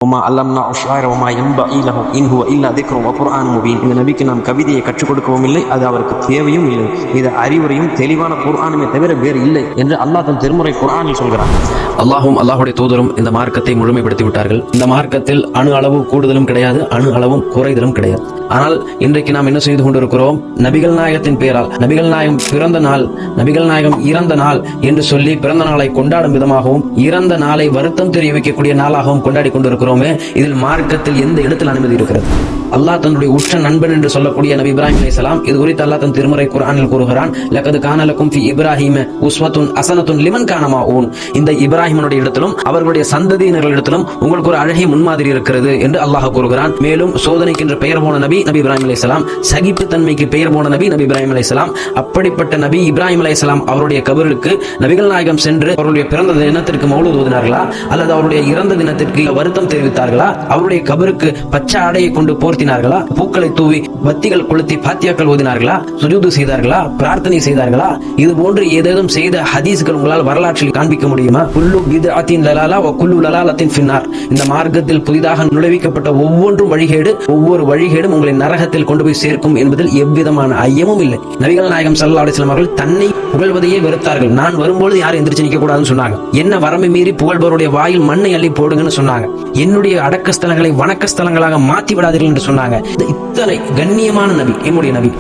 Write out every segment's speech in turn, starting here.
இந்த நபிக்கு நாம் கவிதையை கற்றுக் கொடுக்கவும் இல்லை, அது அவருக்கு தேவையும் இல்லை. இது அறிவுரையும் தெளிவான குர்ஆனுமே தவிர வேறு இல்லை என்று அல்லாஹ் தன் திருமுறை குர்ஆனில் சொல்கிறான். அல்லாஹும் அல்லாஹுடைய தூதரும் இந்த மார்க்கத்தை முழுமைப்படுத்தி விட்டார்கள். இந்த மார்க்கத்தில் அணு அளவு கூடுதலும் கிடையாது, அணு அளவும் குறைதலும் கிடையாது. ஆனால் இன்றைக்கு நாம் என்ன செய்து கொண்டிருக்கிறோம்? நபிகள் நாயகத்தின் பெயரால் நபிகள் நாயகம் பிறந்த நாள், நபிகள் நாயகம் இறந்த நாள் என்று சொல்லி பிறந்த நாளை கொண்டாடும் விதமாகவும் இறந்த நாளை வருத்தம் தெரிவிக்கக்கூடிய நாளாகவும் கொண்டாடி கொண்டிருக்கிறோமே. இதில் மார்க்கத்தில் எந்த இடத்தில் அனுமதி இருக்கிறது? அல்லாஹ் தன்னுடைய உற்ற நண்பன் என்று சொல்லக்கூடிய நபி இப்ராஹிம் அலைஹிஸ்ஸலாம் இது குறித்து அல்லாஹ் தன் திருமறை குர்ஆனில் கூறுகிறான், லகத் கான லக்கும் ஃபி இப்ராஹீம உஸ்வத்துன் ஹஸனத்துன் லிமன் கான மஅஊன். இந்த இப்ராஹிமுடைய இடத்திலும் அவர்களுடைய சந்ததியினர்களிடத்திலும் உங்களுக்கு ஒரு அழகிய முன்மாதிரி இருக்கிறது என்று அல்லாஹ் கூறுகிறான். மேலும் சோதனைக்கு என்று பெயர் போன நபி இப்ராஹிம் அலைஹிஸ்ஸலாம், சகிப்புத்தன்மைக்கு பெயர் போன நபி இப்ராஹிம் அலைஹிஸ்ஸலாம். அப்படிப்பட்ட நபி இப்ராஹிம் அலைஹிஸ்ஸலாம் அவருடைய கபருக்கு நபிகள் நாயகம் சென்று அவருடைய பிறந்த தினத்திற்கு மௌலூத் ஓதினார்களா, அல்லது அவருடைய இறந்த தினத்திற்கு வருத்தம் தெரிவித்தார்களா? அவருடைய கபருக்கு பச்சை ஆடையை கொண்டு போர்த்தினார்களா? பூக்களை தூவி பத்திகள் கொளுத்தி பாத்தியாக்கள் ஓதினார்களா? சுஜூது செய்தார்களா? பிரார்த்தனை செய்தார்களா? இது போன்று ஏதேனும் செய்த ஹதீஸ்கள் உங்களால் வரலாற்றில் காண்பிக்க முடியுமா? குல்லு பித்அத்தின் லலாலா வ குல்லு லலாலத்தின் ஃபின்னார். இந்த மார்க்கத்தில் புதிதாக நுழைவிக்கப்பட்ட ஒவ்வொன்றும் வழிகேடு, ஒவ்வொரு வழிகேடும் உங்களை நரகத்தில் கொண்டு போய் சேர்க்கும் என்பதில் எவ்விதமான ஐயமும் இல்லை. நபிகள் நாயகம் ஸல்லல்லாஹு அலைஹி வஸல்லம் அவர்கள் தன்னை புகழ்வதையே வெறுத்தார்கள். நான் வரும்போது யாரும் எந்திரிச்சு நிற்க கூடாதுன்னு சொன்னாங்க. என்ன வரம்பை மீறி புகழ்பவருடைய வாயில் மண்ணை அள்ளி போடுங்கன்னு சொன்னாங்க. என்னுடைய அடக்க ஸ்தலங்களை வணக்க ஸ்தலங்களாக மாற்றி விடாதீர்கள் என்று சொன்னாங்க. இத்தனை கண்ணியமான நபி எம்முடைய நபி.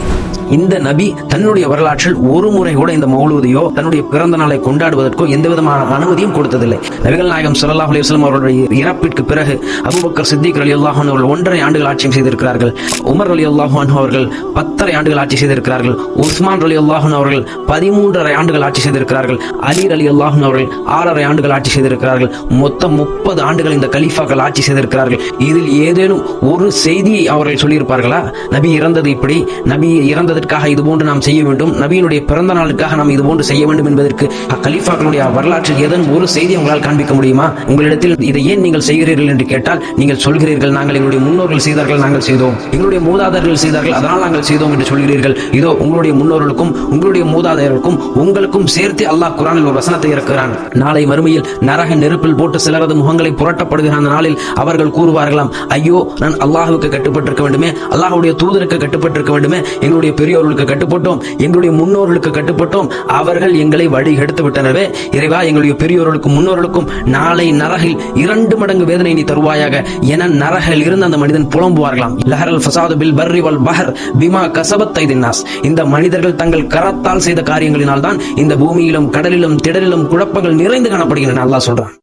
இந்த நபி தன்னுடைய வரலாற்றில் ஒரு முறை கூட இந்த மௌலூதையோ தன்னுடைய பிறந்த நாளை கொண்டாடுவதற்கோ எந்த விதமான அனுமதியும் கொடுத்ததில்லை. நபிகள் நாயகம் ஸல்லல்லாஹு அலைஹி வஸல்லம் அவர்களுடைய இறப்பிற்கு பிறகு அபூபக்கர் சித்திக் ரலியல்லாஹு அன்ஹு அவர்கள் 1.5 ஆண்டுகள் ஆட்சி செய்திருக்கிறார்கள். உமர் ரலியல்லாஹு அன்ஹு அவர்கள் 10.5 ஆண்டுகள் ஆட்சி செய்திருக்கிறார்கள். உஸ்மான் ரலியல்லாஹு அன்ஹு அவர்கள் 13.5 ஆண்டுகள் ஆட்சி செய்திருக்கிறார்கள். அலி ரலியல்லாஹு அன்ஹு அவர்கள் 6.5 ஆண்டுகள் ஆட்சி செய்திருக்கிறார்கள். மொத்தம் 30 ஆண்டுகள் இந்த கலீஃபாக்கள் ஆட்சி செய்திருக்கிறார்கள். இதில் ஏதேனும் ஒரு செய்தியை அவர்கள் சொல்லியிருப்பார்களா? நபி இறந்தது இப்படி, நபி இறந்ததற்காக இது போன்று நாம் செய்ய வேண்டும், நபியினுடைய பிறந்த நாளுக்காக நாம் இது போன்று செய்ய வேண்டும் என்பதற்கு கலீஃபாக்களுடைய வரலாற்றில் ஏதேனும் ஒரு செய்தி உங்களால் காண்பிக்க முடியுமா? உங்களிடத்தில் இதை ஏன் நீங்கள் செய்கிறீர்கள் என்று கேட்டால் நீங்கள் சொல்கிறீர்கள், நாங்கள் எங்களுடைய முன்னோர்கள் செய்தார்கள், நாங்கள் செய்தோம், எங்களுடைய மூதாதையர்கள் செய்தார்கள், அதனால் நாங்கள் செய்தோம் என்று சொல்கிறீர்கள். இதோ உங்களுடைய முன்னோர்களுக்கும் உங்களுடைய மூதாதையர்களுக்கும் உங்களுக்கும் சேர்த்து அல்லாஹ் குர்ஆனில் ஒரு வசனத்தை இறக்குகிறான். நாளை மறுமையில் நரக நெருப்பில் போட்டு சிலரது முகங்களை புரட்டப்படுகிற அந்த நாளில் அவர்கள் கூறுவார்களாம், ஐயோ நான் அல்லாஹ்வுக்கு கட்டுப்பட்டிருக்க வேண்டுமே, அல்லாஹ்வுடைய தூதருக்கு கட்டுப்பட்டிருக்க வேண்டுமே, எங்களுடைய பெரியோர்களுக்கு கட்டுப்பட்டோம், எங்களுடைய முன்னோர்களுக்கு கட்டுப்பட்டோம், அவர்கள் எங்களை வழி எடுத்து விட்டனவே. இறைவா, எங்களுடைய பெரியோர்களுக்கும் முன்னோர்களுக்கும் நாளை நரகில் 2 மடங்கு வேதனை நீ தருவாயாக என நரகில் இருந்து அந்த மனிதன் புலம்புவார்களாம். லஹரல் ஃபஸாது பில் பர்ரி வல் பஹர் பிமா கஸபத் ஐதின் நாஸ். இந்த மனிதர்கள் தங்கள் கரத்தால் செய்த காரியங்களினால் தான் இந்த பூமியிலும் கடலிலும் திடலிலும் குழப்பங்கள் நிறைந்து காணப்படுகின்றன. அல்லாஹ் சொல்றான்.